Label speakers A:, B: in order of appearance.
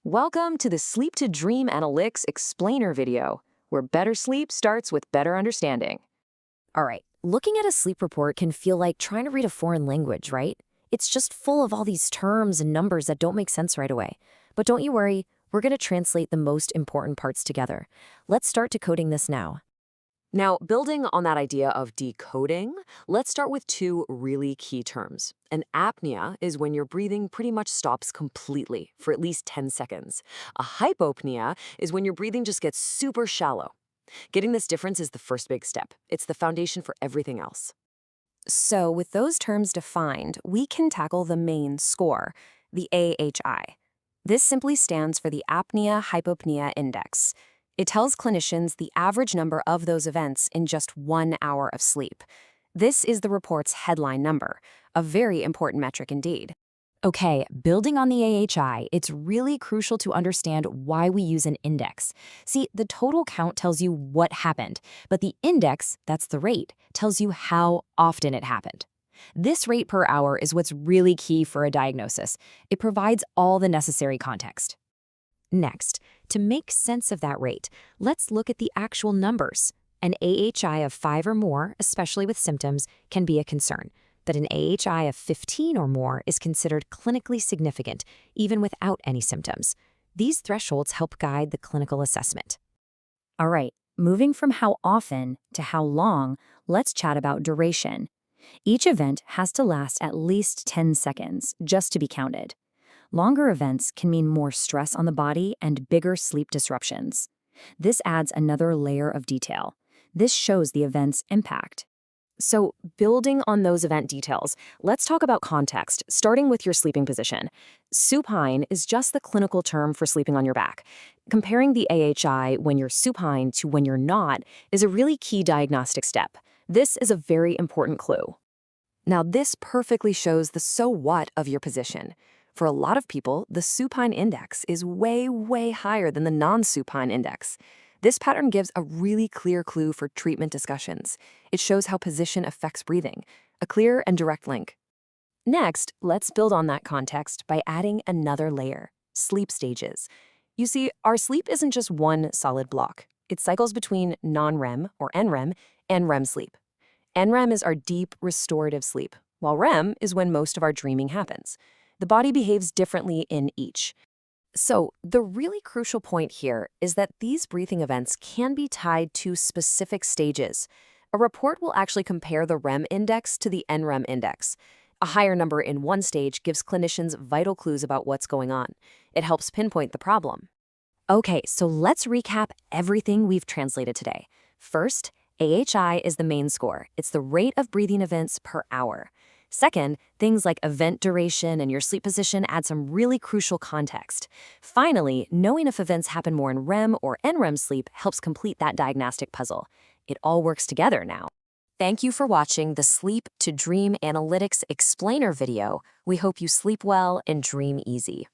A: Welcome to the Sleep to Dream Analytics Explainer video, where better sleep starts with better understanding.
B: All right, looking at a sleep report can feel like trying to read a foreign language, right? It's just full of all these terms and numbers that don't make sense right away. But don't you worry, we're going to translate the most important parts together. Let's start decoding this now.
A: Now, building on that idea of decoding, let's start with two really key terms. An apnea is when your breathing pretty much stops completely for at least 10 seconds. A hypopnea is when your breathing just gets super shallow. Getting this difference is the first big step. It's the foundation for everything else.
B: So, with those terms defined, we can tackle the main score, the AHI. This simply stands for the Apnea Hypopnea Index. It tells clinicians the average number of those events in just 1 hour of sleep. This is the report's headline number, a very important metric indeed. Okay, building on the AHI, it's really crucial to understand why we use an index. See, the total count tells you what happened, but the index, that's the rate, tells you how often it happened. This rate per hour is what's really key for a diagnosis. It provides all the necessary context. Next, to make sense of that rate, let's look at the actual numbers. An AHI of 5 or more, especially with symptoms, can be a concern. But an AHI of 15 or more is considered clinically significant, even without any symptoms. These thresholds help guide the clinical assessment. All right, moving from how often to how long, let's chat about duration. Each event has to last at least 10 seconds just to be counted. Longer events can mean more stress on the body and bigger sleep disruptions. This adds another layer of detail. This shows the event's impact.
A: So, building on those event details, let's talk about context, starting with your sleeping position. Supine is just the clinical term for sleeping on your back. Comparing the AHI when you're supine to when you're not is a really key diagnostic step. This is a very important clue. Now, this perfectly shows the so what of your position. For a lot of people, the supine index is way higher than the non-supine index. This pattern gives a really clear clue for treatment discussions. It shows how position affects breathing, a clear and direct link. Next, let's build on that context by adding another layer, sleep stages. You see, our sleep isn't just one solid block. It cycles between non-REM, or NREM, and REM sleep. NREM is our deep, restorative sleep, while REM is when most of our dreaming happens. The body behaves differently in each. So, the really crucial point here is that these breathing events can be tied to specific stages. A report will actually compare the REM index to the NREM index. A higher number in one stage gives clinicians vital clues about what's going on. It helps pinpoint the problem. Okay, so let's recap everything we've translated today. First, AHI is the main score. It's the rate of breathing events per hour. Second, things like event duration and your sleep position add some really crucial context. Finally, knowing if events happen more in REM or NREM sleep helps complete that diagnostic puzzle. It all works together now. Thank you for watching the Sleep to Dream Analytics Explainer video. We hope you sleep well and dream easy.